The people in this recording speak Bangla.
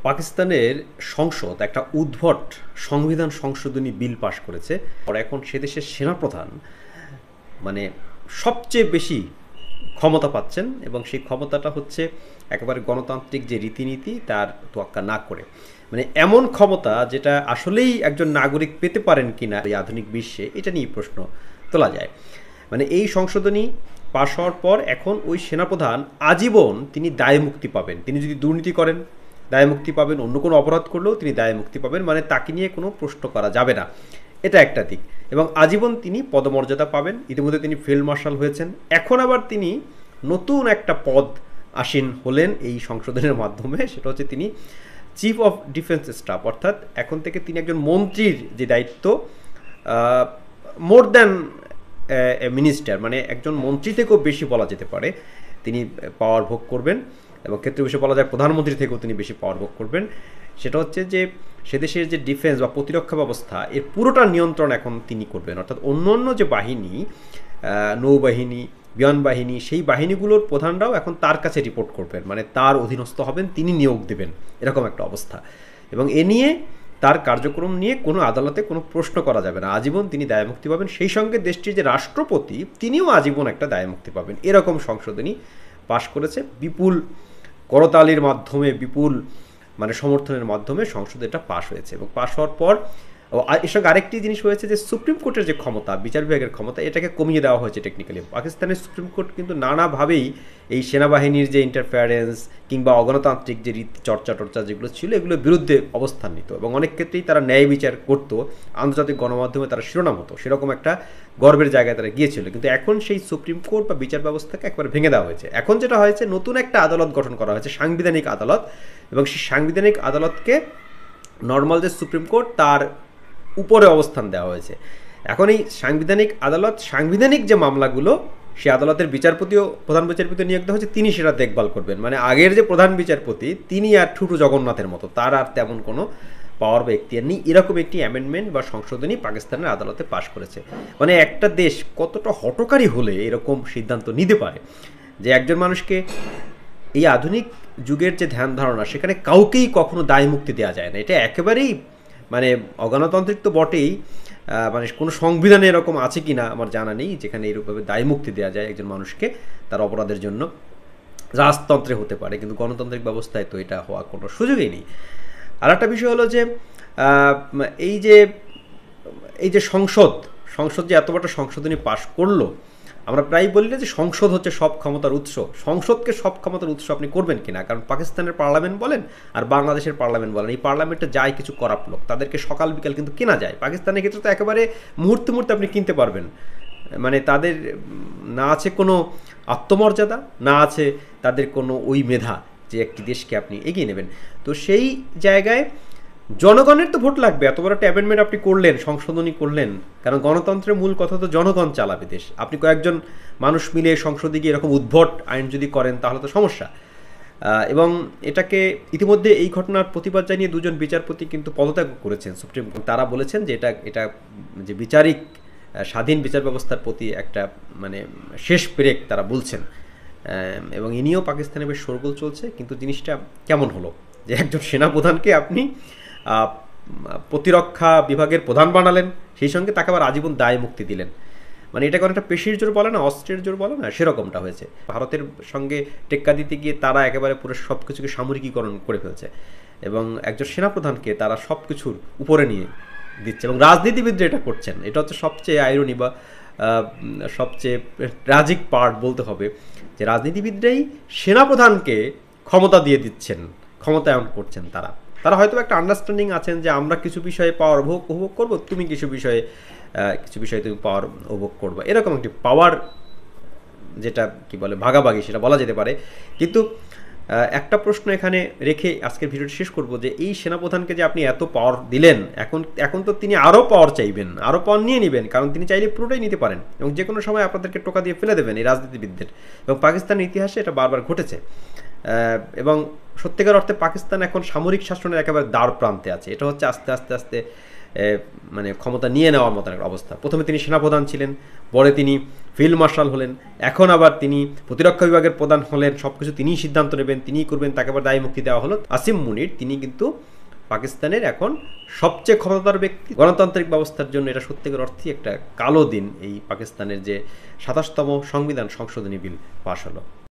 পাকিস্তানের সংসদ একটা উদ্ভট সংবিধান সংশোধনী বিল পাশ করেছে। আর এখন সে দেশের সেনাপ্রধান মানে সবচেয়ে বেশি ক্ষমতা পাচ্ছেন এবং সেই ক্ষমতাটা হচ্ছে একেবারে গণতান্ত্রিক যে রীতিনীতি তার তোয়াক্কা না করে, মানে এমন ক্ষমতা যেটা আসলেই একজন নাগরিক পেতে পারেন কিনা এই আধুনিক বিশ্বে, এটা নিয়ে প্রশ্ন তোলা যায়। মানে এই সংশোধনী পাশ হওয়ার পর এখন ওই সেনাপ্রধান আজীবন তিনি দায় মুক্তি পাবেন। তিনি যদি দুর্নীতি করেন দায় মুক্তি পাবেন, অন্য কোনো অপরাধ করলেও তিনি দায় মুক্তি পাবেন, মানে তাকে নিয়ে কোনো প্রশ্ন করা যাবে না। এটা একটা দিক। এবং আজীবন তিনি পদমর্যাদা পাবেন। ইতিমধ্যে তিনি ফিল্ড মার্শাল হয়েছেন, এখন আবার তিনি নতুন একটা পদ আসীন হলেন এই সংশোধনের মাধ্যমে, সেটা হচ্ছে তিনি চিফ অফ ডিফেন্স স্টাফ, অর্থাৎ এখন থেকে তিনি একজন মন্ত্রীর যে দায়িত্ব, মোর দ্যান মিনিস্টার, মানে একজন মন্ত্রী থেকেও বেশি বলা যেতে পারে তিনি পাওয়ার ভোগ করবেন। এবং ক্ষেত্রে বিষয়ে বলা যায় প্রধানমন্ত্রী থেকেও তিনি বেশি পাওয়ার ভোগ করবেন। সেটা হচ্ছে যে সে দেশের যে ডিফেন্স বা প্রতিরক্ষা ব্যবস্থা এর পুরোটা নিয়ন্ত্রণ এখন তিনি করবেন, অর্থাৎ অন্য অন্য যে বাহিনী, নৌবাহিনী, বিমান বাহিনী, সেই বাহিনীগুলোর প্রধানরাও এখন তার কাছে রিপোর্ট করবেন, মানে তার অধীনস্থ হবেন, তিনি নিয়োগ দেবেন, এরকম একটা অবস্থা। এবং এ নিয়ে তার কার্যক্রম নিয়ে কোনো আদালতে কোনো প্রশ্ন করা যাবে না, আজীবন তিনি দায়মুক্তি পাবেন। সেই সঙ্গে দেশটির যে রাষ্ট্রপতি তিনিও আজীবন একটা দায়মুক্তি পাবেন, এরকম সংশোধনী পাশ করেছে। বিপুল করতালির মাধ্যমে, বিপুল মানে সমর্থনের মাধ্যমে সংসদে এটা পাশ হয়েছে। এবং পাশ হওয়ার পর এর সঙ্গে আরেকটি জিনিস হয়েছে যে সুপ্রিম কোর্টের যে ক্ষমতা, বিচার বিভাগের ক্ষমতা, এটাকে কমিয়ে দেওয়া হয়েছে টেকনিক্যালি। পাকিস্তানের সুপ্রিম কোর্ট কিন্তু নানাভাবেই এই সেনাবাহিনীর যে ইন্টারফেয়ারেন্স কিংবা অগণতান্ত্রিক যে রীতি চর্চা যেগুলো ছিল এগুলোর বিরুদ্ধে অবস্থান নিত এবং অনেক ক্ষেত্রেই তারা ন্যায় বিচার করতো, আন্তর্জাতিক গণমাধ্যমে তারা শিরোনাম হতো, সেরকম একটা গর্বের জায়গায় তারা গিয়েছিল। কিন্তু এখন সেই সুপ্রিম কোর্ট বা বিচার ব্যবস্থাকে একবার ভেঙে দেওয়া হয়েছে। এখন যেটা হয়েছে, নতুন একটা আদালত গঠন করা হয়েছে, সাংবিধানিক আদালত। এবং সেই সাংবিধানিক আদালতকে নর্মাল যে সুপ্রিম কোর্ট তার উপরে অবস্থান দেওয়া হয়েছে। এখন এই সাংবিধানিক আদালত সাংবিধানিক যে মামলাগুলো, সে আদালতের বিচারপতিও, প্রধান বিচারপতি নিয়োগ দেওয়া হচ্ছে, তিনি সেটা দেখভাল করবেন। মানে আগের যে প্রধান বিচারপতি তিনি আর ঠুটু জগন্নাথের মতো, তার আর তেমন কোনো পাওয়ার বা এখতিয়ার নেই। এরকম একটি অ্যামেন্ডমেন্ট বা সংশোধনী পাকিস্তানের আদালতে পাশ করেছে। মানে একটা দেশ কতটা হঠকারী হলে এরকম সিদ্ধান্ত নিতে পারে যে একজন মানুষকে, এই আধুনিক যুগের যে ধ্যান ধারণা, সেখানে কাউকেই কখনো দায় মুক্তি দেওয়া যায় না। এটা একেবারেই মানে অগণতান্ত্রিক তো বটেই, মানে কোনো সংবিধানে এরকম আছে কি না আমার জানা নেই যেখানে এরকমভাবে দায় মুক্তি দেওয়া যায় একজন মানুষকে তার অপরাধের জন্য। রাজতন্ত্রে হতে পারে, কিন্তু গণতান্ত্রিক ব্যবস্থায় তো এটা হওয়ার কোনো সুযোগই নেই। আর একটা বিষয় হলো যে এই যে এই যে সংসদ যে এত বড় সংশোধনী পাশ করলো, আমরা প্রায় বলি না যে সংসদ হচ্ছে সব ক্ষমতার উৎস। সংসদকে সব ক্ষমতার উৎস আপনি করবেন কিনা, কারণ পাকিস্তানের পার্লামেন্ট বলেন আর বাংলাদেশের পার্লামেন্ট বলেন, এই পার্লামেন্টে যায় কিছু করাপ্ট লোক, তাদেরকে সকাল বিকাল কিন্তু কেনা যায়। পাকিস্তানের ক্ষেত্রে তো একেবারে মুহূর্তে মুহূর্তে আপনি কিনতে পারবেন। মানে তাদের না আছে কোনো আত্মমর্যাদা, না আছে তাদের কোনো ওই মেধা যে একটি দেশকে আপনি এগিয়ে নেবেন। তো সেই জায়গায় জনগণের তো ভোট লাগবে। এত বড় একটা অ্যামেন্ডমেন্ট আপনি করলেন, সংশোধনী করলেন, কারণ গণতন্ত্রের মূল কথা তো জনগণ চালাবে দেশ। আপনি কয়েকজন মানুষ মিলে সংসদে গিয়ে এরকম উদ্ভট আইন যদি করেন তাহলে তো সমস্যা। এবং এটাকে ইতিমধ্যে এই ঘটনার প্রতিবাদ জানিয়ে দুজন বিচারপতি কিন্তু পদত্যাগ করেছেন সুপ্রিম কোর্ট। তারা বলেছেন যে এটা যে বিচারিক স্বাধীন বিচার ব্যবস্থার প্রতি একটা মানে শেষ পেরেক তারা বলছেন। এবং এ নিয়েও পাকিস্তানে বেশ শোরগোল চলছে। কিন্তু জিনিসটা কেমন হলো যে একজন সেনাপ্রধানকে আপনি প্রতিরক্ষা বিভাগের প্রধান বানালেন, সেই সঙ্গে তাকে আবার আজীবন দায় মুক্তি দিলেন। মানে এটাকে অনেকটা পেশির জোর বলে না, অস্ত্রের জোর বলে না, সেরকমটা হয়েছে। ভারতের সঙ্গে টেক্কা দিতে গিয়ে তারা একেবারে পুরো সব কিছুকে সামরিকীকরণ করে ফেলছে এবং একজন সেনাপ্রধানকে তারা সব কিছুর উপরে নিয়ে দিচ্ছে এবং রাজনীতিবিদরা এটা করছেন। এটা হচ্ছে সবচেয়ে আইরনি বা সবচেয়ে ট্র্যাজিক পার্ট বলতে হবে, যে রাজনীতিবিদরাই সেনাপ্রধানকে ক্ষমতা দিয়ে দিচ্ছেন, ক্ষমতায়ন করছেন। তারা হয়তো একটা আন্ডারস্ট্যান্ডিং আছেন যে আমরা কিছু বিষয়ে পাওয়ার উপভোগ করবো, তুমি কিছু বিষয়ে তুমি পাওয়ার উপভোগ করবো, এরকম একটি পাওয়ার যেটা কি বলে ভাগাভাগি, সেটা বলা যেতে পারে। কিন্তু একটা প্রশ্ন এখানে রেখে আজকের ভিডিওটি শেষ করব, যে এই সেনাপ্রধানকে যে আপনি এত পাওয়ার দিলেন, এখন তো তিনি আরও পাওয়ার চাইবেন, আরও পাওয়ার নিয়ে নেবেন, কারণ তিনি চাইলে পুরোটাই নিতে পারেন এবং যে কোনো সময় আপনাদেরকে টোকা দিয়ে ফেলে দেবেন এই রাজনীতিবিদদের। এবং পাকিস্তানের ইতিহাসে এটা বারবার ঘটেছে। এবং সত্যিকার অর্থে পাকিস্তান এখন সামরিক শাসনের একেবারে দ্বার প্রান্তে আছে। এটা হচ্ছে আস্তে আস্তে মানে ক্ষমতা নিয়ে নেওয়ার মতো একটা অবস্থা। প্রথমে তিনি সেনাপ্রধান ছিলেন, পরে তিনি ফিল্ড মার্শাল হলেন, এখন আবার তিনি প্রতিরক্ষা বিভাগের প্রধান হলেন, সব কিছু তিনিই সিদ্ধান্ত নেবেন, তিনিই করবেন, তাকে আবার দায় মুক্তি দেওয়া হলো। আসিম মুনির তিনি কিন্তু পাকিস্তানের এখন সবচেয়ে ক্ষমতাধর ব্যক্তি। গণতান্ত্রিক ব্যবস্থার জন্য এটা সত্যিকার অর্থেই একটা কালো দিন, এই পাকিস্তানের যে ২৭তম সংবিধান সংশোধনী বিল পাশ হলো।